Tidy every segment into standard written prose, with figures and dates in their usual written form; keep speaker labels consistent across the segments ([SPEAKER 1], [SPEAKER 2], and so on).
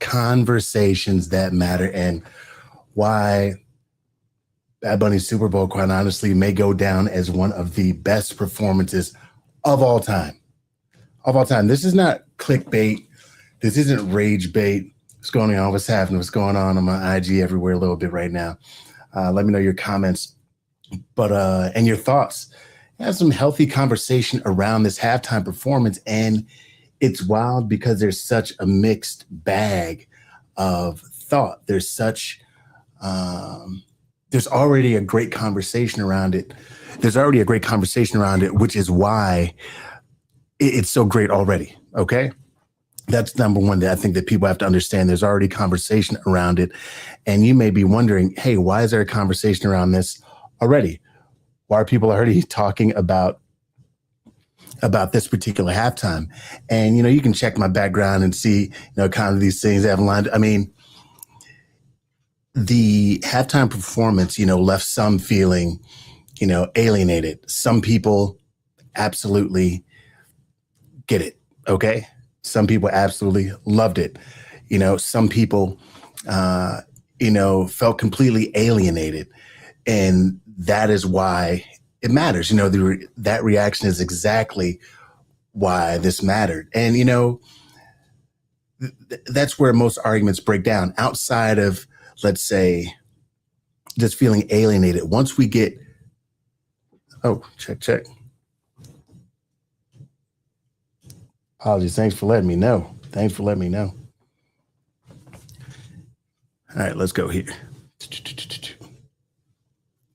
[SPEAKER 1] Conversations that matter, and why Bad Bunny's Super Bowl, quite honestly, may go down as one of the best performances of all time. Of all time. This is not clickbait. This isn't rage bait. What's going on? What's happening? What's going on my IG everywhere a little bit right now? Let me know your comments, and your thoughts. Have some healthy conversation around this halftime performance, and it's wild because there's such a mixed bag of thought. There's already a great conversation around it. Which is why it's so great already. Okay. That's number one that I think that people have to understand. There's already conversation around it. And you may be wondering, hey, why is there a conversation around this already? Why are people already talking about this particular halftime? And, you can check my background and see, kind of these things that have lined. I mean, the halftime performance, left some feeling, alienated. Some people absolutely get it. Okay. Some people absolutely loved it. Some people, felt completely alienated. And that is why it matters. That reaction is exactly why this mattered. And, that's where most arguments break down outside of, let's say, just feeling alienated. Once we get, check. Apologies. Thanks for letting me know. All right, let's go here.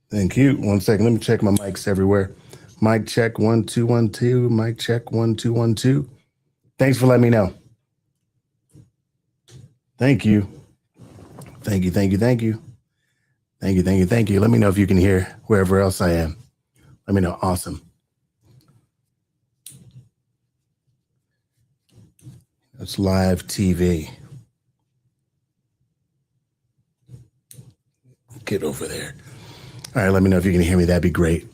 [SPEAKER 1] Thank you. 1 second. Let me check my mics everywhere. Mic check 1 2 1 2. Mic check 1 2 1 2. Thanks for letting me know. Thank you. Thank you. Let me know if you can hear wherever else I am. Let me know. Awesome. It's live TV. Get over there. All right, let me know if you can hear me. That'd be great.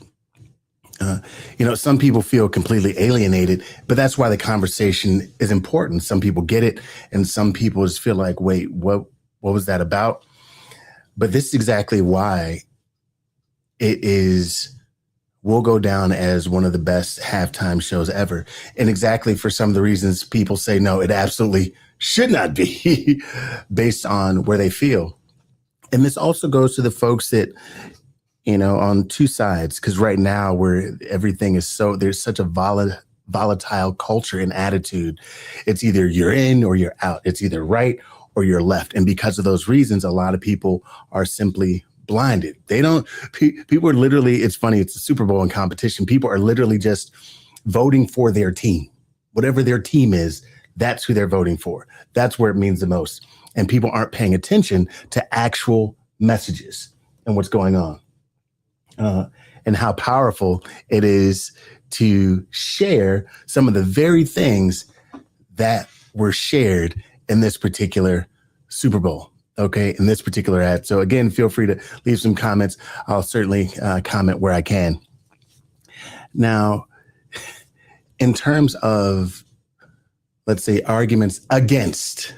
[SPEAKER 1] Some people feel completely alienated, but that's why the conversation is important. Some people get it, and some people just feel like, wait, what was that about? But this is exactly why will go down as one of the best halftime shows ever. And exactly for some of the reasons people say, no, it absolutely should not be based on where they feel. And this also goes to the folks that, on two sides, because right now where everything is there's such a volatile culture and attitude. It's either you're in or you're out. It's either right or you're left. And because of those reasons, a lot of people are simply blinded. People are literally, it's funny, it's a Super Bowl in competition. People are literally just voting for their team. Whatever their team is, that's who they're voting for. That's where it means the most. And people aren't paying attention to actual messages and what's going on. And how powerful it is to share some of the very things that were shared in this particular Super Bowl. Okay, in this particular ad. So again, feel free to leave some comments. I'll certainly comment where I can. Now, in terms of, let's say, arguments against,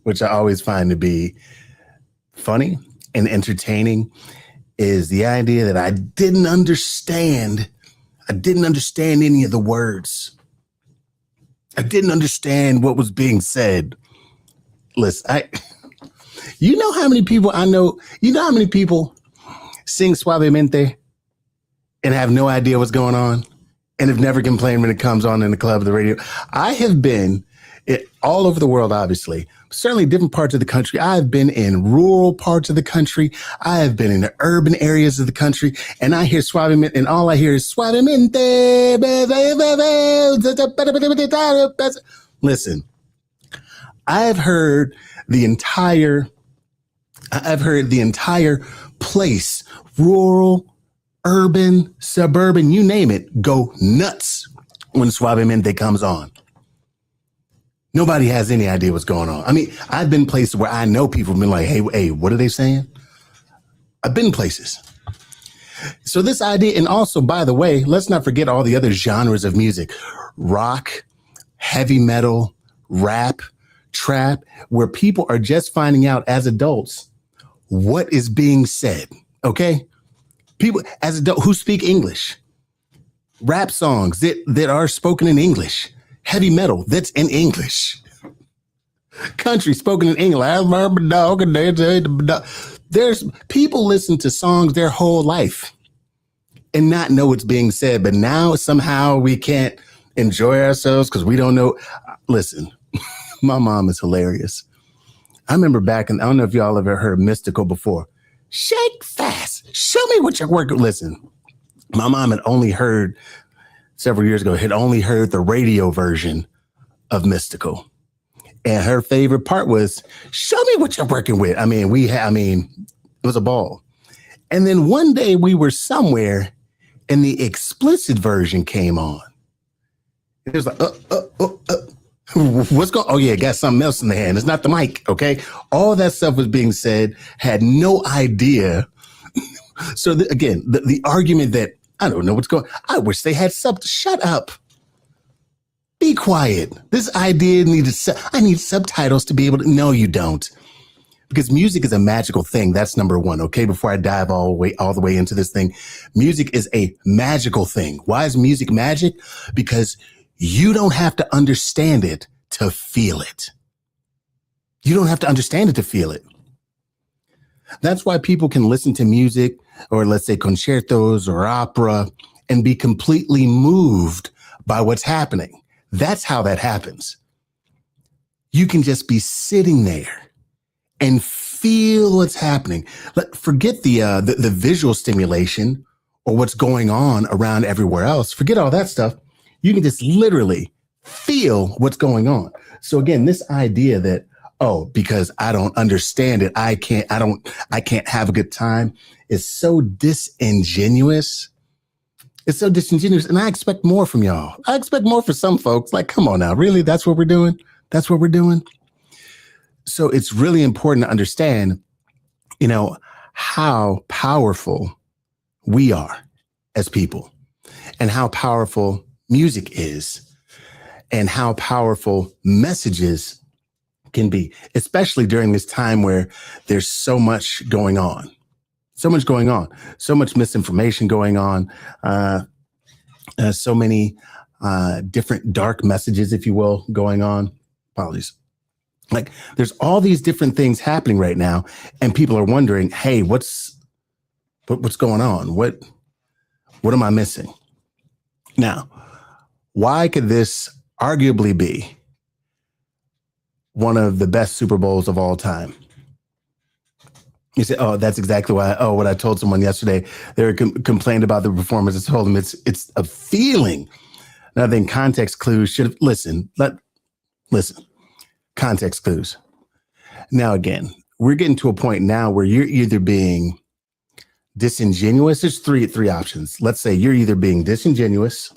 [SPEAKER 1] which I always find to be funny and entertaining, is the idea that I didn't understand any of the words. I didn't understand what was being said. Listen, you know how many people I know, how many people sing Suavemente and have no idea what's going on and have never complained when it comes on in the club or the radio? I have been all over the world, obviously, certainly different parts of the country. I've been in rural parts of the country. I have been in the urban areas of the country, and I hear Suavemente, and all I hear is Suavemente. Listen, I've heard the entire place, rural, urban, suburban, you name it, go nuts when Suavemente comes on. Nobody has any idea what's going on. I mean, I've been places where I know people have been like, hey, what are they saying? I've been places. So this idea, and also, by the way, let's not forget all the other genres of music: rock, heavy metal, rap, trap, where people are just finding out as adults what is being said. Okay. People as adults who speak English, rap songs that are spoken in English, heavy metal that's in English, country spoken in English. There's people listen to songs their whole life and not know what's being said. But now somehow we can't enjoy ourselves because we don't know. Listen, my mom is hilarious. I remember back, and I don't know if y'all ever heard Mystical before. Shake fast. Show me what you're working. Listen, my mom had only heard several years ago, had only heard the radio version of Mystical. And her favorite part was, show me what you're working with. I mean, it was a ball. And then one day we were somewhere and the explicit version came on. It was like, what's going on? Oh, yeah, got something else in the hand. It's not the mic, okay? All that stuff was being said, had no idea. So, again, the argument that I don't know what's going on. I wish they had shut up. Be quiet. This idea I need subtitles to be able to. No, you don't. Because music is a magical thing. That's number one. Okay. Before I dive all the way into this thing, music is a magical thing. Why is music magic? Because you don't have to understand it to feel it. You don't have to understand it to feel it. That's why people can listen to music, or let's say concertos or opera, and be completely moved by what's happening. That's how that happens. You can just be sitting there and feel what's happening. Forget the visual stimulation or what's going on around everywhere else. Forget all that stuff. You can just literally feel what's going on. So again, this idea that, because I don't understand it, I can't have a good time is so disingenuous. It's so disingenuous. And I expect more from y'all. I expect more for some folks. Like, come on now, really? That's what we're doing? That's what we're doing? So it's really important to understand, how powerful we are as people, and how powerful music is, and how powerful messages can be, especially during this time where there's so much going on. So much going on, so much misinformation going on, so many different dark messages, if you will, going on. Apologies. Like, there's all these different things happening right now, and people are wondering, hey, what's going on? What am I missing? Now, why could this arguably be one of the best Super Bowls of all time? You say, that's exactly why. What I told someone yesterday, they were complained about the performance. I told them it's a feeling. And I think context clues should have listen. Context clues. Now, again, we're getting to a point now where you're either being disingenuous. There's three options. Let's say you're either being disingenuous,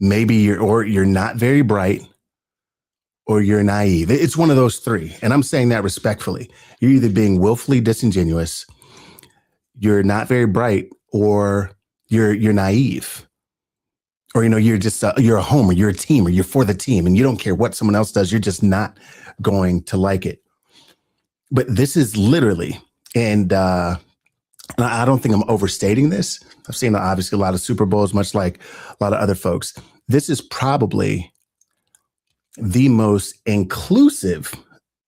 [SPEAKER 1] maybe you're not very bright, or you're naive. It's one of those three. And I'm saying that respectfully. You're either being willfully disingenuous, you're not very bright, or you're naive. Or, you're just, you're a homer, you're a teamer, you're for the team, and you don't care what someone else does. You're just not going to like it. But this is literally, and I don't think I'm overstating this. I've seen obviously a lot of Super Bowls, much like a lot of other folks. This is probably the most inclusive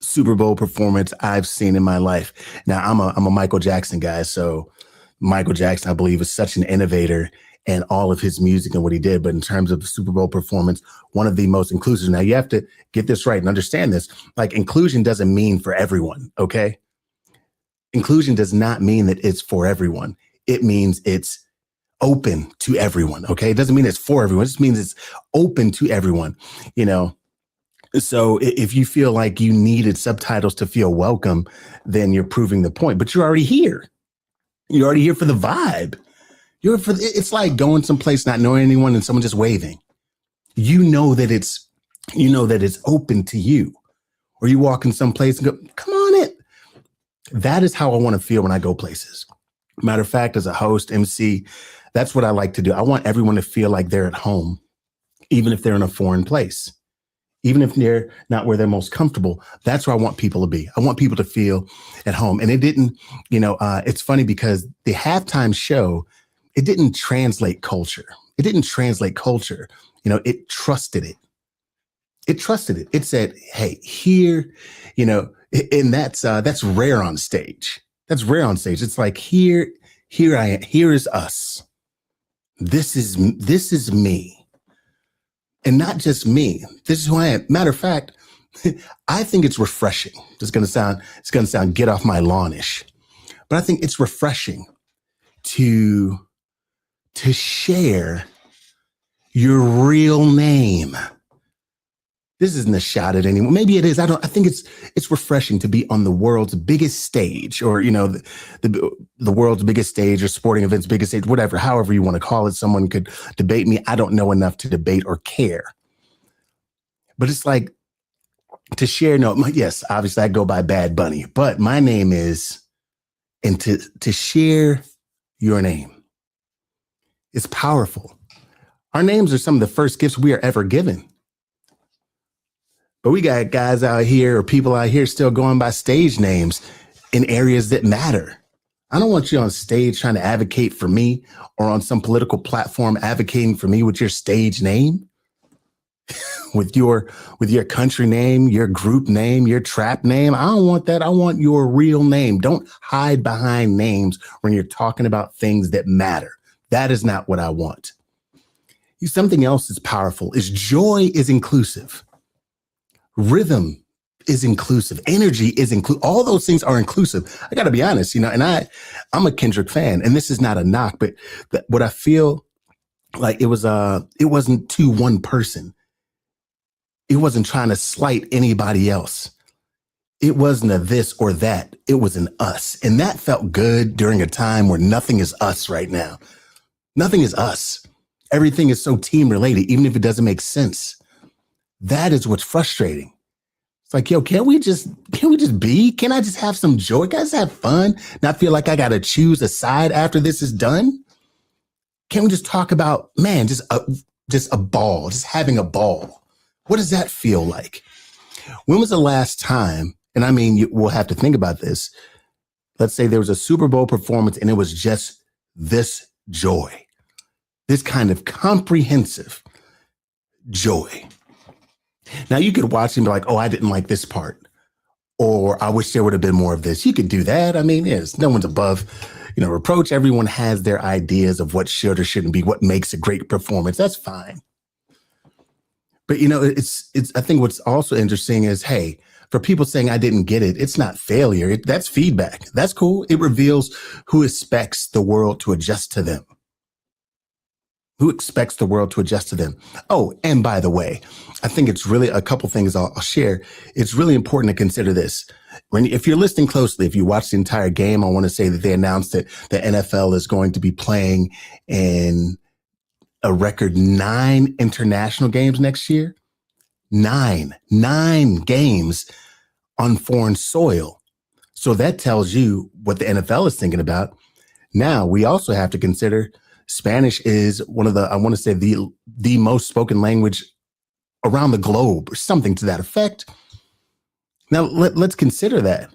[SPEAKER 1] Super Bowl performance I've seen in my life. Now, I'm a Michael Jackson guy, so Michael Jackson, I believe, is such an innovator in all of his music and what he did. But in terms of the Super Bowl performance, one of the most inclusive. Now, you have to get this right and understand this. Like, inclusion doesn't mean for everyone, okay? Inclusion does not mean that it's for everyone. It means it's open to everyone, okay? It doesn't mean it's for everyone. It just means it's open to everyone, So if you feel like you needed subtitles to feel welcome, then you're proving the point. But you're already here. You're already here for the vibe. It's like going someplace, not knowing anyone, and someone just waving. You know that it's open to you. Or you walk in some place and go, come on in. That is how I want to feel when I go places. Matter of fact, as a host, MC, that's what I like to do. I want everyone to feel like they're at home, even if they're in a foreign place. even if they're not where they're most comfortable. That's where I want people to be. I want people to feel at home. And it didn't, it's funny because the halftime show, it didn't translate culture. It didn't translate culture. It trusted it. It trusted it. It said, hey, here, and that's rare on stage. That's rare on stage. It's like, here I am. Here is us. This is me. And not just me. This is who I am. Matter of fact, I think it's refreshing. It's gonna sound get off my lawn-ish. But I think it's refreshing to share your real name. This isn't a shot at anyone. Maybe it is. I think it's refreshing to be on the world's biggest stage, or the world's biggest stage, or sporting events biggest stage, whatever, however you want to call it. Someone could debate me. I don't know enough to debate or care. But it's like to share. No, yes, obviously I go by Bad Bunny, but my name is, and to share your name is powerful. Our names are some of the first gifts we are ever given. But we got guys out here, or people out here, still going by stage names in areas that matter. I don't want you on stage trying to advocate for me, or on some political platform advocating for me with your stage name, with your country name, your group name, your trap name. I don't want that. I want your real name. Don't hide behind names when you're talking about things that matter. That is not what I want. Something else is powerful is joy is inclusive. Rhythm is inclusive. Energy is inclusive. All those things are inclusive. I got to be honest, and I'm a Kendrick fan, and this is not a knock, but what I feel like it wasn't to one person. It wasn't trying to slight anybody else. It wasn't a this or that. It was an us. And that felt good during a time where nothing is us right now. Nothing is us. Everything is so team related, even if it doesn't make sense. That is what's frustrating. It's like, yo, can we just be? Can I just have some joy? Can I just have fun? Not feel like I got to choose a side after this is done? Can we just talk about, man, just a ball, just having a ball? What does that feel like? When was the last time, and I mean, we'll have to think about this. Let's say there was a Super Bowl performance and it was just this joy, this kind of comprehensive joy. Now you could watch and be like, oh, I didn't like this part, or I wish there would have been more of this. You could do that. I mean, yes, no one's above, reproach. Everyone has their ideas of what should or shouldn't be, what makes a great performance. That's fine. But, it's I think what's also interesting is, hey, for people saying I didn't get it, it's not failure. That's feedback. That's cool. It reveals who expects the world to adjust to them. Who expects the world to adjust to them? Oh, and by the way, I think it's really a couple things I'll share. It's really important to consider this. If you're listening closely, if you watch the entire game, I want to say that they announced that the NFL is going to be playing in a record 9 international games next year. 9 games on foreign soil. So that tells you what the NFL is thinking about. Now, we also have to consider Spanish is one of the, I want to say the most spoken language around the globe, or something to that effect. Now, let's consider that.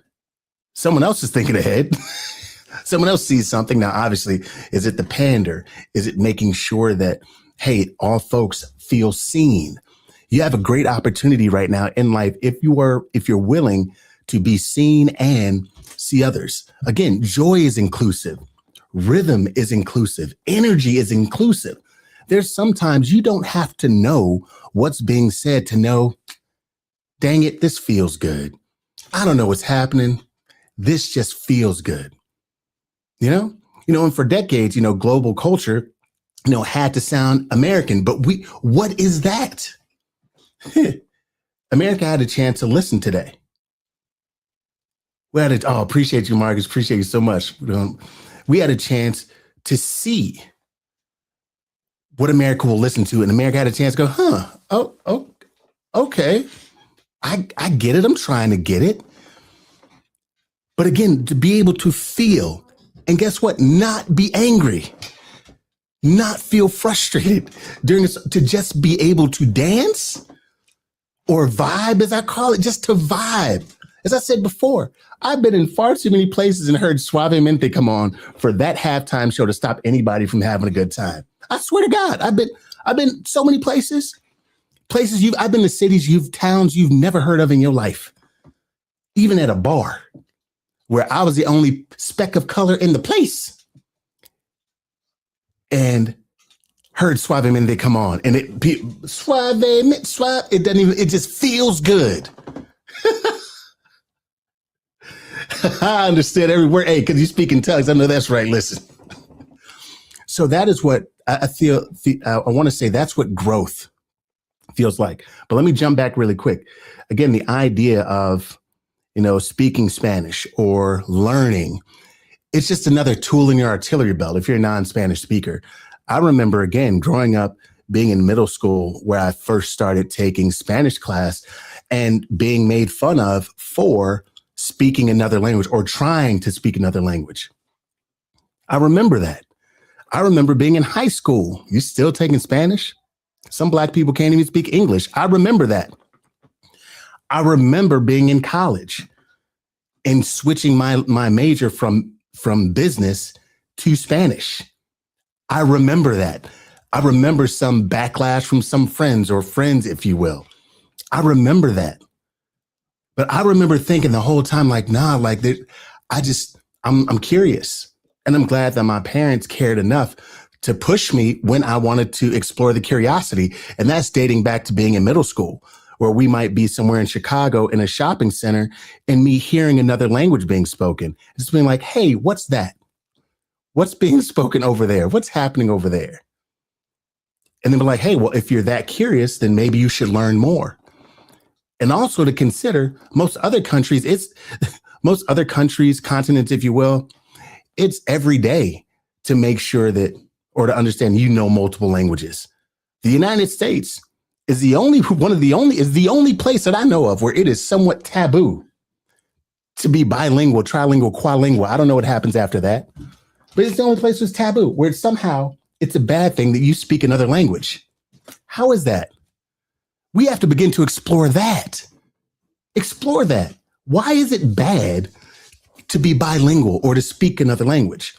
[SPEAKER 1] Someone else is thinking ahead. Someone else sees something. Now, obviously, is it the pander? Is it making sure that, hey, all folks feel seen? You have a great opportunity right now in life if you're willing to be seen and see others. Again, joy is inclusive. Rhythm is inclusive. Energy is inclusive. There's sometimes you don't have to know what's being said to know, dang it, this feels good. I don't know what's happening. This just feels good. And for decades, global culture, had to sound American, but what is that? America had a chance to listen today. Appreciate you, Marcus. Appreciate you so much. We had a chance to see what America will listen to, and America had a chance to go, okay. I get it. I'm trying to get it. But again, to be able to feel, and guess what? Not be angry, not feel frustrated during this, to just be able to dance or vibe, as I call it, just to vibe. As I said before, I've been in far too many places and heard Suavemente come on for that halftime show to stop anybody from having a good time. I swear to God, I've been so many places. I've been to cities, towns you've never heard of in your life. Even at a bar where I was the only speck of color in the place. And heard Suavemente come on, and it doesn't even, it just feels good. I understand every word. Hey, because you speak in tongues, I know that's right. Listen. So that is what I feel. I want to say that's what growth feels like. But let me jump back really quick. Again, the idea of, speaking Spanish or learning, it's just another tool in your artillery belt if you're a non-Spanish speaker. I remember, again, growing up, being in middle school where I first started taking Spanish class and being made fun of for speaking another language or trying to speak another language. I remember that. I remember being in high school. You still taking Spanish? Some Black people can't even speak English. I remember that. I remember being in college and switching my major from business to Spanish. I remember that. I remember some backlash from some friends, if you will. I remember that. But I remember thinking the whole time, I'm curious. And I'm glad that my parents cared enough to push me when I wanted to explore the curiosity. And that's dating back to being in middle school, where we might be somewhere in Chicago in a shopping center and me hearing another language being spoken. Just being like, hey, what's that? What's being spoken over there? What's happening over there? And then be like, hey, well, if you're that curious, then maybe you should learn more. And also to consider most other countries, continents, if you will, it's every day to make sure that, or to understand, multiple languages. The United States is the only place that I know of where it is somewhat taboo to be bilingual, trilingual, quadlingual. I don't know what happens after that. But it's the only place that's taboo, where it's a bad thing that you speak another language. How is that? We have to begin to explore that. Explore that. Why is it bad to be bilingual or to speak another language?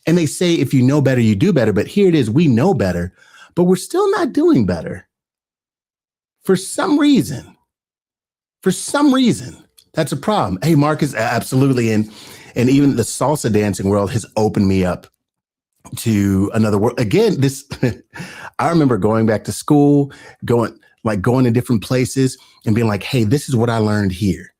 [SPEAKER 1] And they say, if you know better, you do better. But here it is, we know better, but we're still not doing better. For some reason, that's a problem. Hey, Marcus, absolutely. And even the salsa dancing world has opened me up to another world. Again, I remember going back to school, going to different places and being like, hey, this is what I learned here.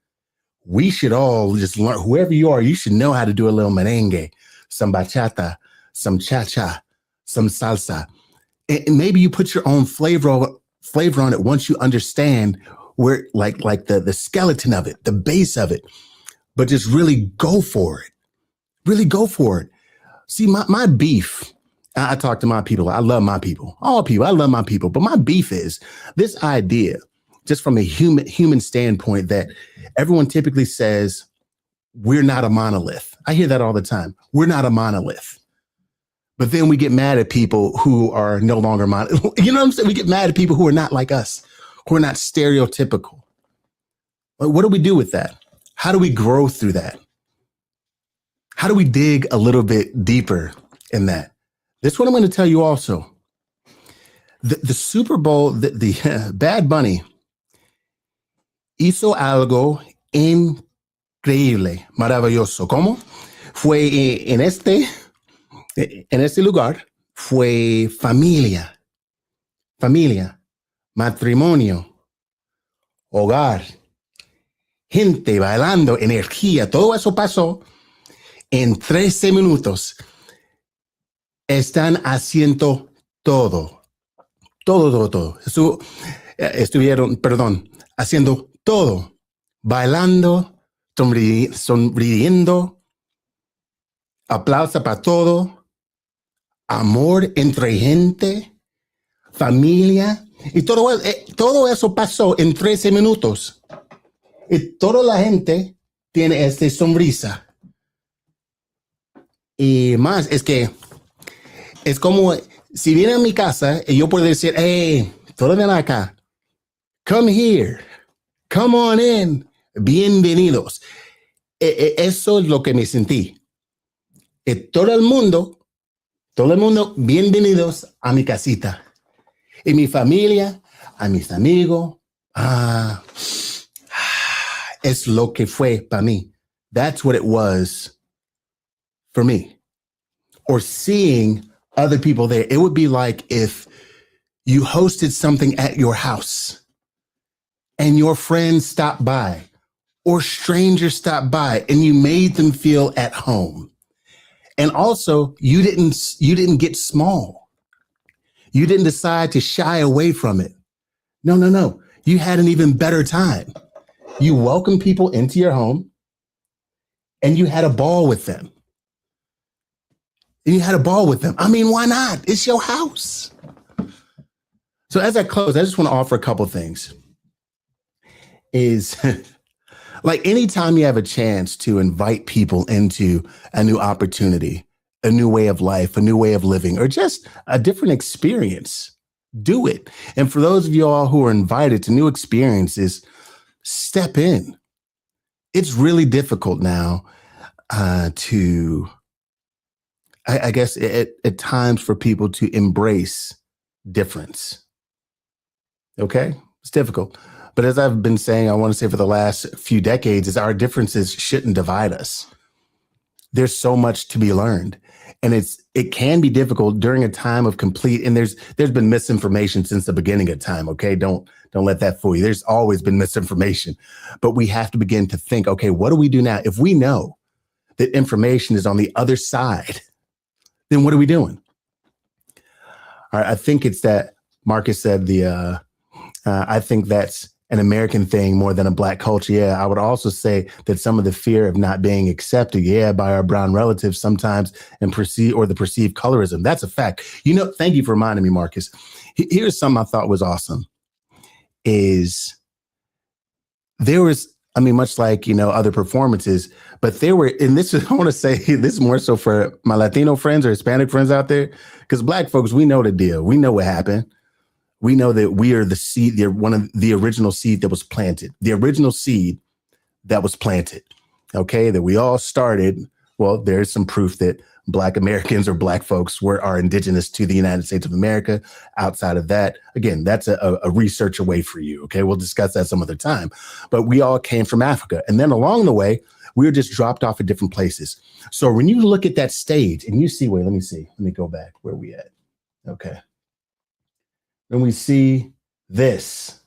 [SPEAKER 1] We should all just learn, whoever you are, you should know how to do a little merengue, some bachata, some cha-cha, some salsa. And maybe you put your own flavor on it once you understand where, like the skeleton of it, the base of it. But just really go for it. Really go for it. See, my beef, I talk to my people. I love my people. All people, I love my people. But my beef is this idea, just from a human standpoint, that everyone typically says, we're not a monolith. I hear that all the time. We're not a monolith. But then we get mad at people who are no longer monolith. You know what I'm saying? We get mad at people who are not like us, who are not stereotypical. But what do we do with that? How do we grow through that? How do we dig a little bit deeper in that? This is what I'm going to tell you also. The Super Bowl, the Bad Bunny hizo algo increíble, maravilloso. ¿Cómo? Fue en este lugar, fue familia, matrimonio, hogar, gente bailando, energía, todo eso pasó en 13 minutos. Están haciendo todo. Estuvieron, haciendo todo. Bailando, sonriendo, aplauso para todo, amor entre gente, familia. Y todo eso pasó en 13 minutos. Y toda la gente tiene esta sonrisa. Y más, es que es como si viene a mi casa y yo puedo decir, hey, todos ven acá. Come here. Come on in. Bienvenidos. Eso es lo que me sentí. Todo el mundo, bienvenidos a mi casita. Y mi familia, a mis amigos. Es lo que fue para mí. That's what it was for me. Or seeing other people there. It would be like if you hosted something at your house and your friends stopped by or strangers stopped by and you made them feel at home. And also you didn't get small. You didn't decide to shy away from it. No. You had an even better time. You welcomed people into your home and you had a ball with them. I mean, why not? It's your house. So as I close, I just want to offer a couple things. Is like anytime you have a chance to invite people into a new opportunity, a new way of life, a new way of living, or just a different experience, do it. And for those of you all who are invited to new experiences, step in. It's really difficult now to, I guess, at times for people to embrace difference. Okay? It's difficult. But as I've been saying, I want to say for the last few decades, is our differences shouldn't divide us. There's so much to be learned. And it can be difficult during a time of complete, and there's been misinformation since the beginning of time, okay? Don't let that fool you. There's always been misinformation. But we have to begin to think, okay, what do we do now? If we know that information is on the other side, then what are we doing? All right, I think it's that Marcus said I think that's an American thing more than a Black culture. Yeah, I would also say that some of the fear of not being accepted, by our brown relatives sometimes and the perceived colorism. That's a fact. Thank you for reminding me, Marcus. Here's something I thought was awesome is there was, much like, other performances, but there were, and this is, I want to say this more so for my Latino friends or Hispanic friends out there, because Black folks, we know the deal. We know what happened. We know that we are the seed, one of the original seed that was planted, okay, that we all started. Well, there's some proof that Black Americans or Black folks are indigenous to the United States of America. Outside of that, again, that's a research away for you, okay? We'll discuss that some other time. But we all came from Africa. And then along the way, we were just dropped off at different places. So when you look at that stage and you see, let me go back. Where are we at? Okay. When we see this,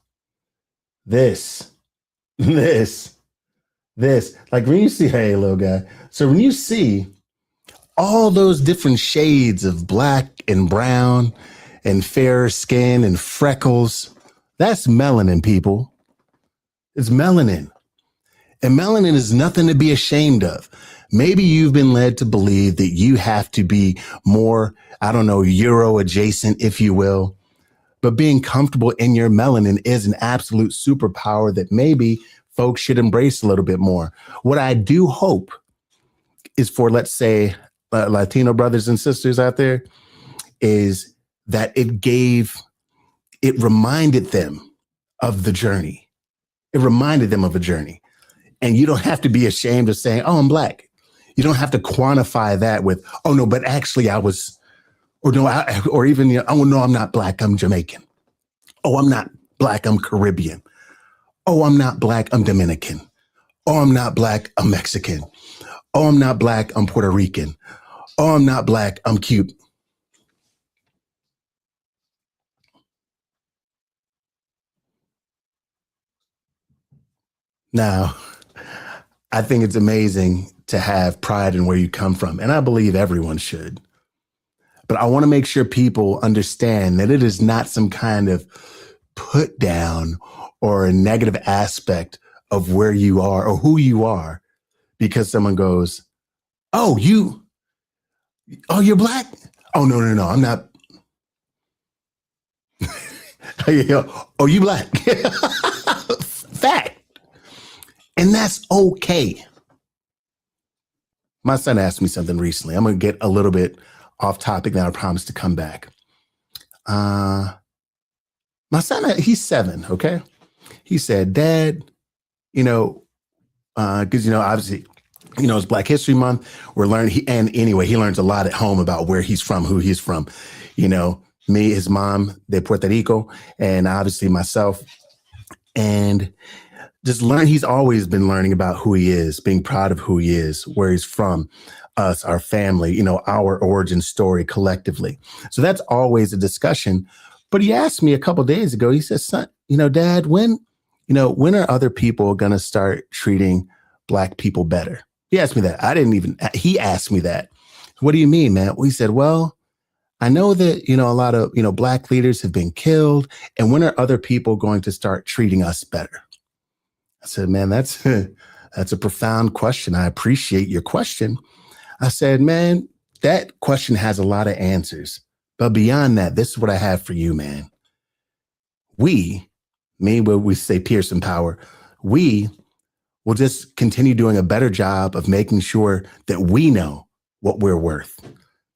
[SPEAKER 1] like when you see, hey, little guy. So when you see all those different shades of black and brown and fairer skin and freckles, that's melanin, people. It's melanin. And melanin is nothing to be ashamed of. Maybe you've been led to believe that you have to be more, Euro adjacent, if you will. But being comfortable in your melanin is an absolute superpower that maybe folks should embrace a little bit more. What I do hope is for, let's say, Latino brothers and sisters out there, is that it reminded them of the journey. It reminded them of a journey. And you don't have to be ashamed of saying, oh, I'm Black. You don't have to quantify that with, oh, no, but actually I was, or no, or even, oh, no, I'm not Black, I'm Jamaican. Oh, I'm not Black, I'm Caribbean. Oh, I'm not Black, I'm Dominican. Oh, I'm not Black, I'm Mexican. Oh, I'm not Black, I'm Puerto Rican. Oh, I'm not Black, I'm Cuban. Now, I think it's amazing to have pride in where you come from, and I believe everyone should. But I want to make sure people understand that it is not some kind of put down or a negative aspect of where you are or who you are because someone goes, oh, you're Black? Oh, no, I'm not. Oh, you Black? Fact. And that's okay. My son asked me something recently. I'm going to get a little bit off topic, then I promise to come back. My son, he's 7, okay? He said, Dad, you know, because, obviously, it's Black History Month. We're learning, and anyway, he learns a lot at home about where he's from, who he's from. Me, his mom, de Puerto Rico, and obviously myself. And just learn, he's always been learning about who he is, being proud of who he is, where he's from, us, our family, our origin story collectively. So that's always a discussion. But he asked me a couple of days ago, he says, son, Dad, when are other people going to start treating Black people better? He asked me that. He asked me that. What do you mean, man? He said, well, I know that, a lot of, Black leaders have been killed. And when are other people going to start treating us better? I said, man, that's a profound question. I appreciate your question. I said, man, that question has a lot of answers. But beyond that, this is what I have for you, man. When we say Pearson Power, we will just continue doing a better job of making sure that we know what we're worth,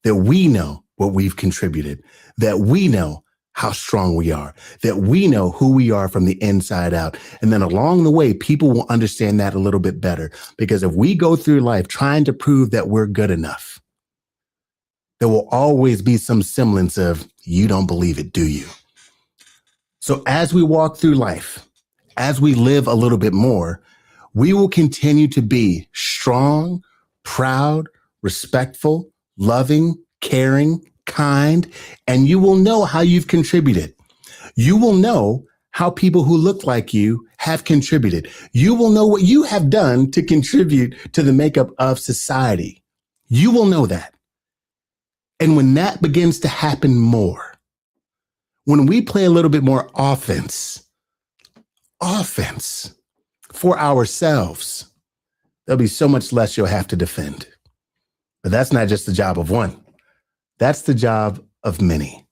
[SPEAKER 1] that we know what we've contributed, that we know how strong we are, that we know who we are from the inside out. And then along the way, people will understand that a little bit better. Because if we go through life trying to prove that we're good enough, there will always be some semblance of, you don't believe it, do you? So as we walk through life, as we live a little bit more, we will continue to be strong, proud, respectful, loving, caring, kind, and you will know how you've contributed. You will know how people who look like you have contributed. You will know what you have done to contribute to the makeup of society. You will know that. And when that begins to happen more, when we play a little bit more offense for ourselves, there'll be so much less you'll have to defend. But that's not just the job of one. That's the job of many.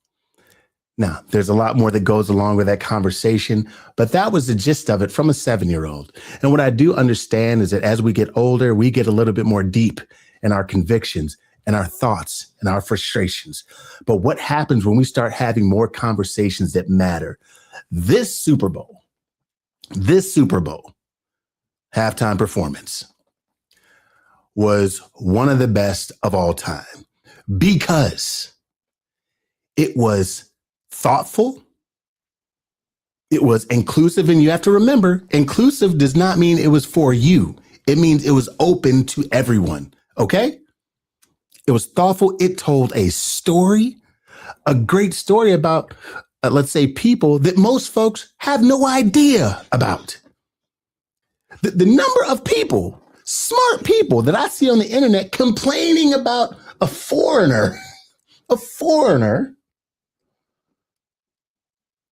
[SPEAKER 1] Now, there's a lot more that goes along with that conversation, but that was the gist of it from a 7-year-old. And what I do understand is that as we get older, we get a little bit more deep in our convictions and our thoughts and our frustrations. But what happens when we start having more conversations that matter? This Super Bowl halftime performance was one of the best of all time because it was thoughtful. It was inclusive. And you have to remember, inclusive does not mean it was for you. It means it was open to everyone. Okay? It was thoughtful. It told a story, a great story about, let's say, people that most folks have no idea about. The number of people, smart people that I see on the internet complaining about a foreigner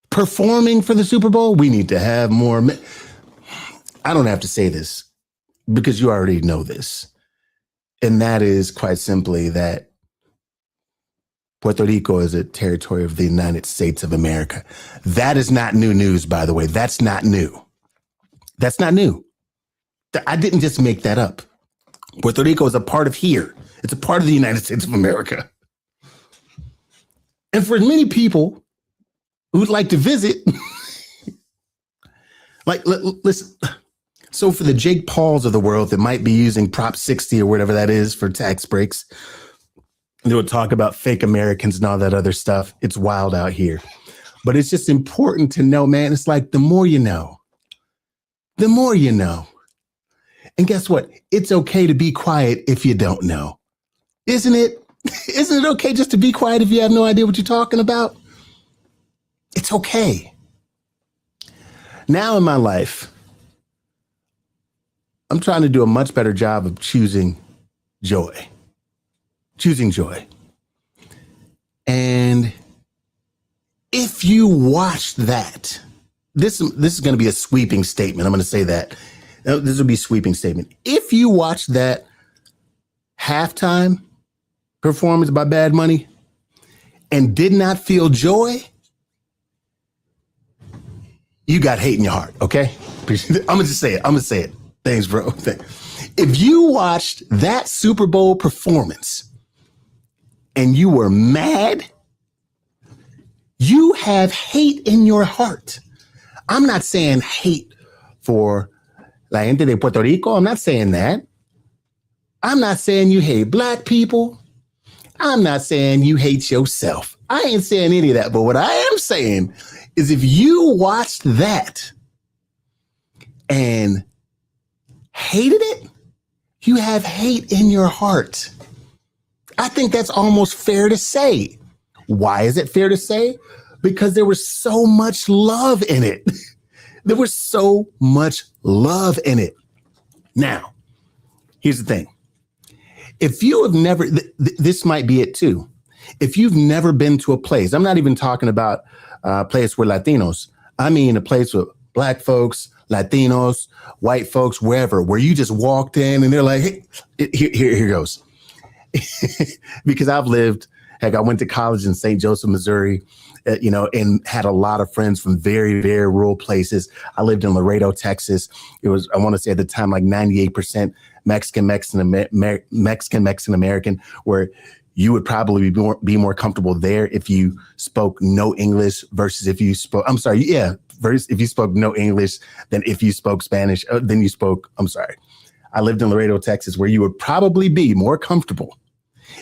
[SPEAKER 1] performing for the Super Bowl. We need to have more. I don't have to say this because you already know this. And that is quite simply that Puerto Rico is a territory of the United States of America. That is not new news, by the way. That's not new. That's not new. I didn't just make that up. Puerto Rico is a part of here. It's a part of the United States of America. And for many people who'd like to visit, listen. So for the Jake Pauls of the world that might be using Prop 60 or whatever that is for tax breaks, they would talk about fake Americans and all that other stuff. It's wild out here. But it's just important to know, man, it's like the more you know, the more you know. And guess what? It's okay to be quiet if you don't know. Isn't it? Isn't it okay just to be quiet if you have no idea what you're talking about? It's okay. Now in my life, I'm trying to do a much better job of choosing joy. And if you watch that, this is going to be a sweeping statement. I'm going to say that. This will be a sweeping statement. If you watch that halftime performance by Bad Bunny and did not feel joy, you got hate in your heart, okay? I'm going to just say it. Thanks, bro. If you watched that Super Bowl performance and you were mad, you have hate in your heart. I'm not saying hate for La gente de Puerto Rico. I'm not saying that. I'm not saying you hate black people. I'm not saying you hate yourself. I ain't saying any of that. But what I am saying is if you watched that and hated it, you have hate in your heart. I think that's almost fair to say. Why is it fair to say? Because there was so much love in it. There was so much love in it. Now, here's the thing. If you have never, this might be it too. If you've never been to a place, I'm not even talking about a place where Latinos, I mean a place with black folks, Latinos, white folks, wherever, where you just walked in and they're like, hey, here goes. Because I've lived, heck, I went to college in St. Joseph, Missouri, and had a lot of friends from very, very rural places. I lived in Laredo, Texas. It was, I want to say at the time, like 98% Mexican American, where you would probably be more comfortable there if you spoke no English versus if you spoke, versus if you spoke no English than if you spoke Spanish, I lived in Laredo, Texas, where you would probably be more comfortable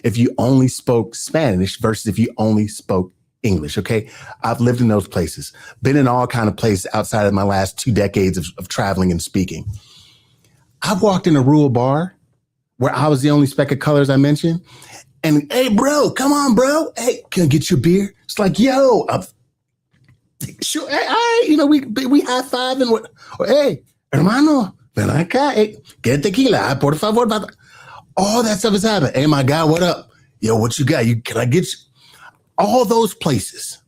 [SPEAKER 1] if you only spoke Spanish versus if you only spoke English, okay? I've lived in those places, been in all kind of places outside of my last 2 decades of traveling and speaking. I've walked in a rural bar where I was the only speck of color, as I mentioned, and hey, bro, come on, bro. Hey, can I get you a beer? It's like, yo, sure, we high five and what? Hey, hermano, ven acá, hey, get tequila, por favor. All that stuff is happening. Hey, my guy, what up? Yo, what you got? Can I get you? All those places,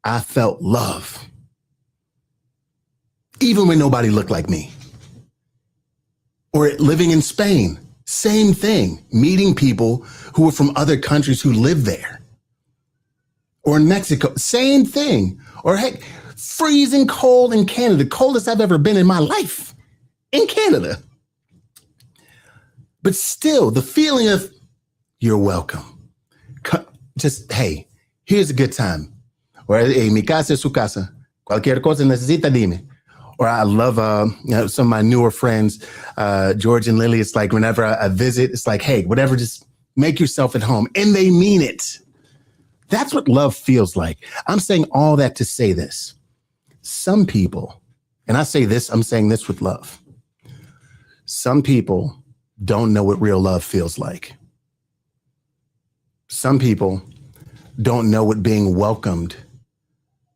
[SPEAKER 1] I felt love. Even when nobody looked like me. Or living in Spain, same thing. Meeting people who were from other countries who live there. Or in Mexico, same thing. Or heck, freezing cold in Canada, coldest I've ever been in my life in Canada. But still, the feeling of you're welcome. Just, hey, here's a good time. Or, hey, mi casa es su casa. Cualquier cosa necesita, dime. Or I love some of my newer friends, George and Lily. It's like whenever I visit, it's like, hey, whatever, just make yourself at home. And they mean it. That's what love feels like. I'm saying all that to say this. Some people, and I say this, I'm saying this with love. Some people don't know what real love feels like. Some people don't know what being welcomed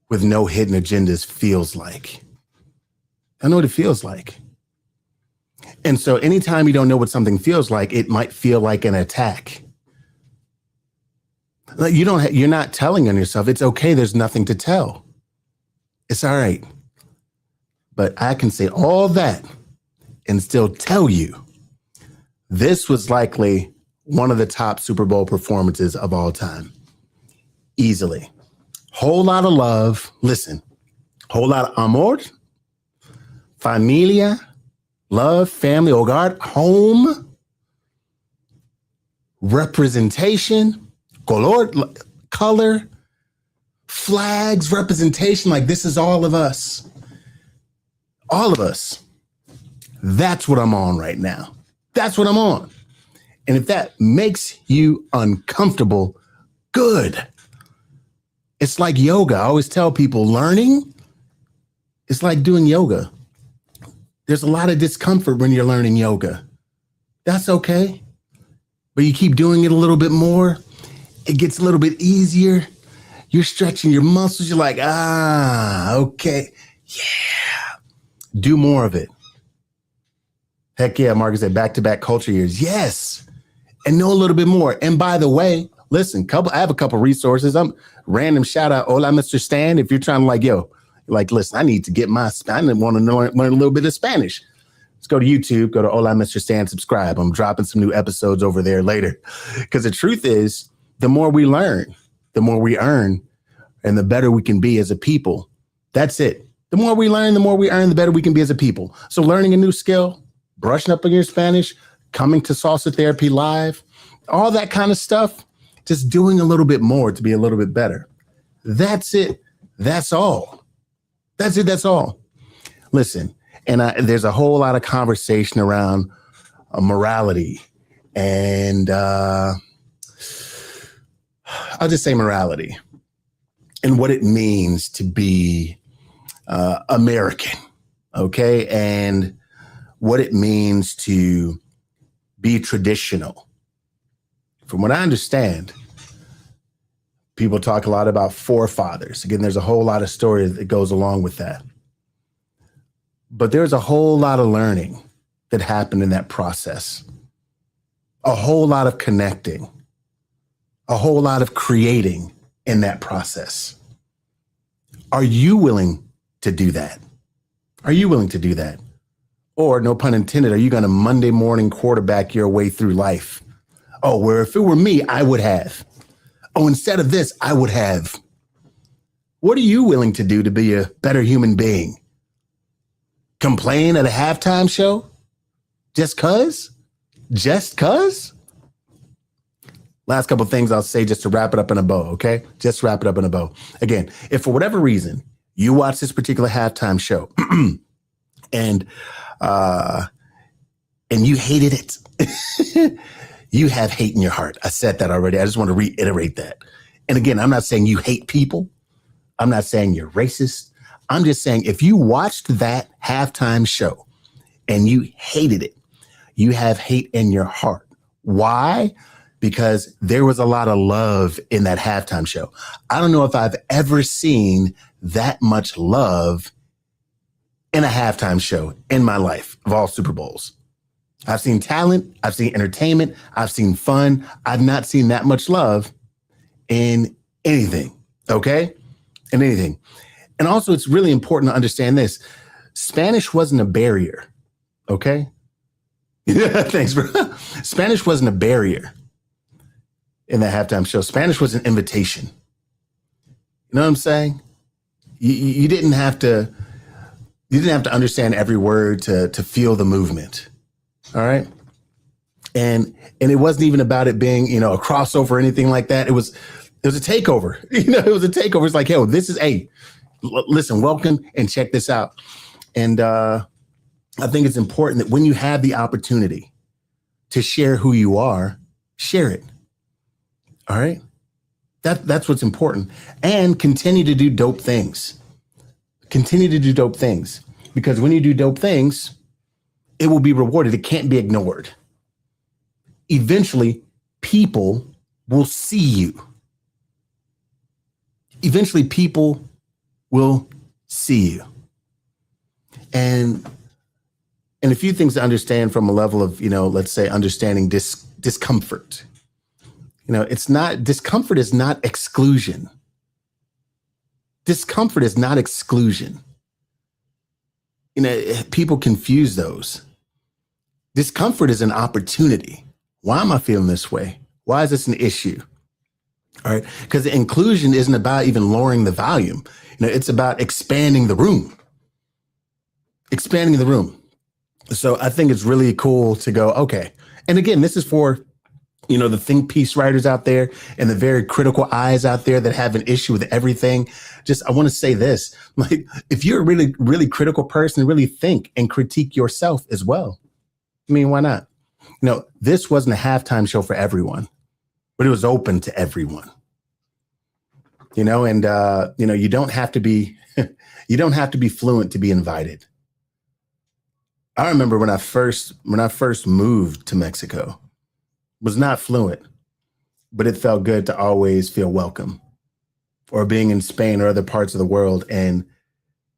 [SPEAKER 1] with no hidden agendas feels like. I know what it feels like. And so anytime you don't know what something feels like, it might feel like an attack. You're not telling on yourself. It's okay. There's nothing to tell. It's all right. But I can say all that and still tell you this was likely one of the top Super Bowl performances of all time. Easily. Whole lot of love. Listen, whole lot of amor, familia, love, family, hogar, home, representation, color, flags, representation. Like this is all of us. All of us. That's what I'm on right now. That's what I'm on. And if that makes you uncomfortable, good. It's like yoga. I always tell people learning, it's like doing yoga. There's a lot of discomfort when you're learning yoga. That's okay. But you keep doing it a little bit more. It gets a little bit easier. You're stretching your muscles. You're like, okay. Yeah. Do more of it. Heck yeah, Marcus said back-to-back culture years. Yes. And know a little bit more. And by the way, listen, I have a couple resources. Random shout out. Hola, Mr. Stan. If you're trying to listen, I need to get I want to learn a little bit of Spanish. Let's go to YouTube, go to Hola, Mr. Stan, subscribe. I'm dropping some new episodes over there later. Because the truth is, the more we learn, the more we earn, and the better we can be as a people. That's it. The more we learn, the more we earn, the better we can be as a people. So learning a new skill, brushing up on your Spanish, coming to Salsa Therapy Live, all that kind of stuff, just doing a little bit more to be a little bit better. That's it. That's all. That's it. That's all. Listen, And there's a whole lot of conversation around morality and I'll just say morality and what it means to be American, okay? And what it means to be traditional. From what I understand, people talk a lot about forefathers. Again, there's a whole lot of story that goes along with that. But there's a whole lot of learning that happened in that process. A whole lot of connecting. A whole lot of creating in that process. Are you willing to do that? Are you willing to do that? Or, no pun intended, are you going to Monday morning quarterback your way through life? Oh, where if it were me, I would have. Oh, instead of this, I would have. What are you willing to do to be a better human being? Complain at a halftime show? Just cuz? Just cuz? Last couple of things I'll say just to wrap it up in a bow, okay? Just wrap it up in a bow. Again, if for whatever reason you watch this particular halftime show and you hated it, you have hate in your heart. I said that already. I just want to reiterate that. And again, I'm not saying you hate people. I'm not saying you're racist. I'm just saying if you watched that halftime show and you hated it, you have hate in your heart. Why? Because there was a lot of love in that halftime show. I don't know if I've ever seen that much love in a halftime show in my life of all Super Bowls. I've seen talent, I've seen entertainment, I've seen fun. I've not seen that much love in anything, okay? In anything. And also, it's really important to understand this. Spanish wasn't a barrier, okay? Thanks, bro. Spanish wasn't a barrier in that halftime show. Spanish was an invitation. You know what I'm saying? You didn't have to understand every word to feel the movement. All right. And it wasn't even about it being, a crossover or anything like that. It was a takeover. It was a takeover. It's like, this is listen, welcome and check this out. And I think it's important that when you have the opportunity to share who you are, share it. All right. That's what's important. And continue to do dope things. Continue to do dope things. Because when you do dope things, it will be rewarded. It can't be ignored. Eventually, people will see you. Eventually, people will see you. And a few things to understand from a level of, let's say understanding discomfort. Discomfort is not exclusion. Discomfort is not exclusion. People confuse those. Discomfort is an opportunity. Why am I feeling this way? Why is this an issue? All right. Because inclusion isn't about even lowering the volume. It's about expanding the room. Expanding the room. So I think it's really cool to go, okay. And again, this is for, the think piece writers out there and the very critical eyes out there that have an issue with everything. I want to say this, like, if you're a really, really critical person, really think and critique yourself as well. I mean, why not? This wasn't a halftime show for everyone, but it was open to everyone. You don't have to be, you don't have to be fluent to be invited. I remember when I first moved to Mexico, was not fluent, but it felt good to always feel welcome. Or being in Spain or other parts of the world and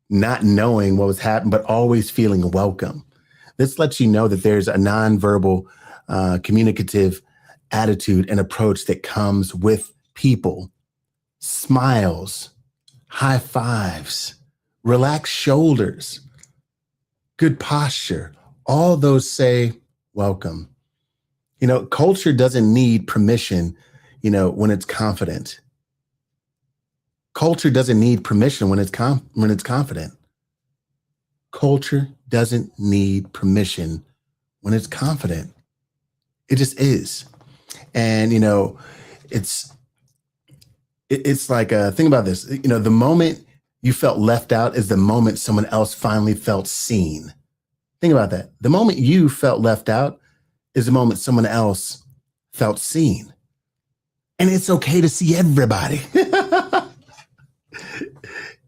[SPEAKER 1] not knowing what was happening, but always feeling welcome. This lets you know that there's a nonverbal, communicative attitude and approach that comes with people. Smiles, high fives, relaxed shoulders, good posture. All those say welcome. Culture doesn't need permission, when it's confident. Culture doesn't need permission when it's confident. Culture doesn't need permission when it's confident. It just is. And, it's like, think about this, the moment you felt left out is the moment someone else finally felt seen. Think about that. The moment you felt left out is the moment someone else felt seen. And it's okay to see everybody.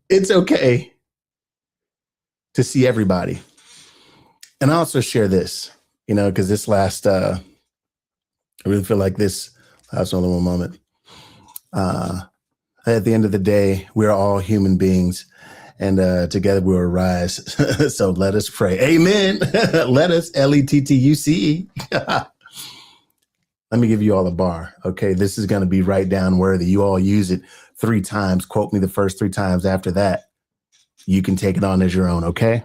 [SPEAKER 1] It's okay to see everybody. And I also share this, because this last, I really feel like this last only one moment. At the end of the day, we're all human beings, and together we'll rise. So let us pray. Amen. Let us, Lettuce. Let me give you all a bar. Okay, this is going to be right down worthy. You all use it 3 times. Quote me the first 3 times. After that, you can take it on as your own, okay?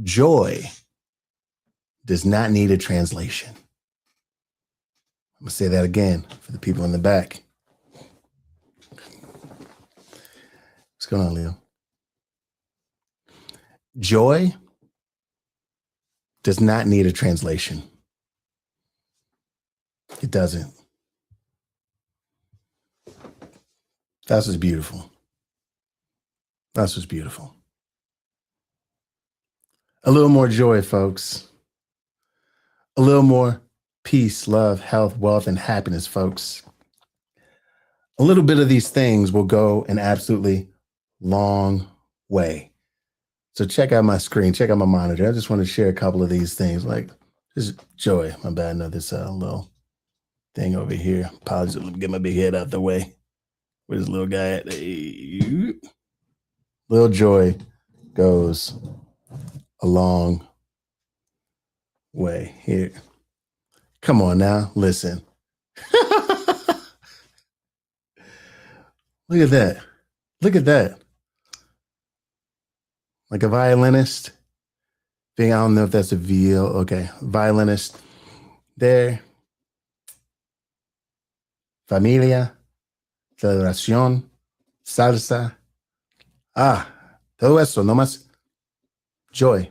[SPEAKER 1] Joy does not need a translation. I'm going to say that again for the people in the back. What's going on, Leo? Joy does not need a translation. It doesn't. That's what's beautiful. That's what's beautiful. A little more joy, folks. A little more peace, love, health, wealth, and happiness, folks. A little bit of these things will go an absolutely long way. So check out my screen, check out my monitor. I just want to share a couple of these things, like just joy. My bad, I know this little thing over here. Apologies, let me get my big head out the way. Where's this little guy at? Hey. Little joy goes a long way. Here. Come on now, listen. Look at that. Look at that. Like a violinist. I don't know if that's a viol. Okay, violinist. There. Familia. Celebración. Salsa. Todo eso, no más. Joy.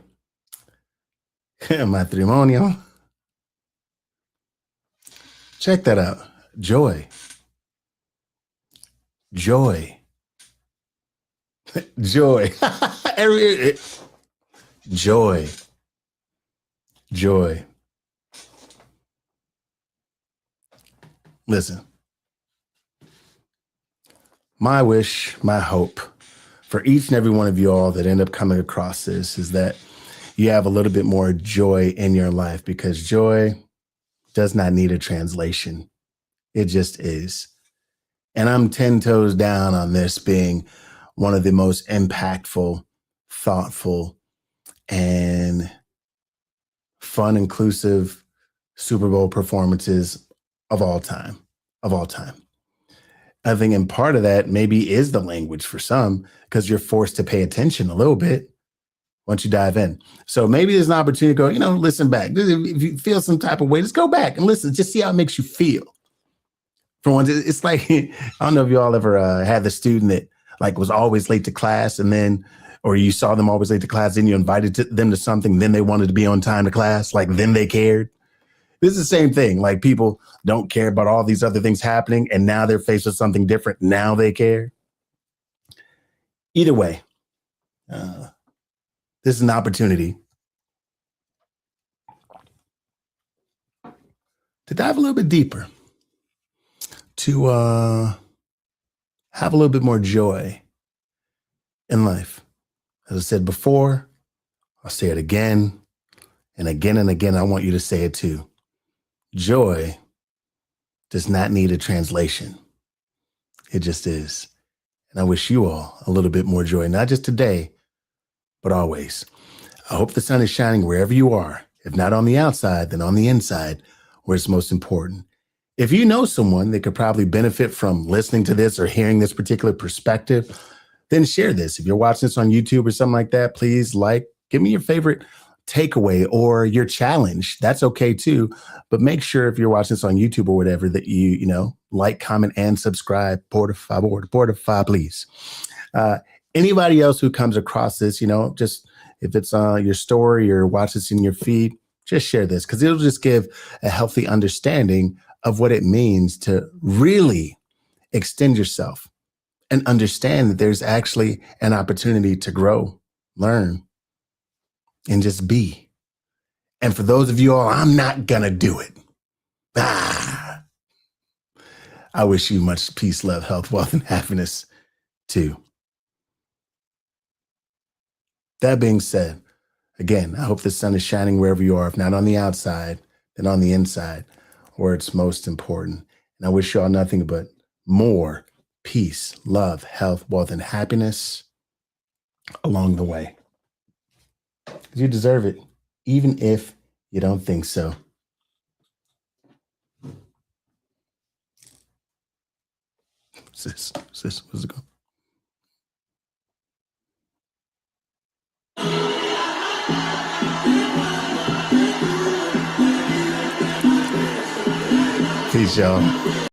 [SPEAKER 1] Matrimonio. Check that out. Joy. Joy. Joy. Joy. Joy. Listen. My wish, my hope for each and every one of you all that end up coming across this is that you have a little bit more joy in your life, because joy does not need a translation. It just is. And I'm 10 toes down on this being one of the most impactful, thoughtful, and fun, inclusive Super Bowl performances of all time. I think in part of that maybe is the language for some, because you're forced to pay attention a little bit once you dive in. So maybe there's an opportunity to go, listen back. If you feel some type of way, just go back and listen. Just see how it makes you feel. For one, it's like, I don't know if you all ever had the student that like was always late to class, and then, or you saw them always late to class, then you invited them to something, then they wanted to be on time to class, like then they cared. This is the same thing. Like people don't care about all these other things happening, and now they're faced with something different. Now they care. Either way, this is an opportunity to dive a little bit deeper, to have a little bit more joy in life. As I said before, I'll say it again and again and again. I want you to say it too. Joy does not need a translation. It just is. And I wish you all a little bit more joy, not just today, but always. I hope the sun is shining wherever you are. If not on the outside, then on the inside, where it's most important. If you know someone that could probably benefit from listening to this or hearing this particular perspective, then share this. If you're watching this on YouTube or something like that, please give me your favorite takeaway or your challenge. That's okay too. But make sure if you're watching this on YouTube or whatever that you like, comment, and subscribe. Por favor, please. Anybody else who comes across this, just if it's your story or watch this in your feed, just share this, because it'll just give a healthy understanding of what it means to really extend yourself and understand that there's actually an opportunity to grow, learn, and just be. And for those of you all, I'm not gonna do it. I wish you much peace, love, health, wealth, and happiness too. That being said, again, I hope the sun is shining wherever you are, if not on the outside, then on the inside, where it's most important. And I wish you all nothing but more peace, love, health, wealth, and happiness along the way. Because you deserve it, even if you don't think so. Sis, what's it going? Peace, y'all.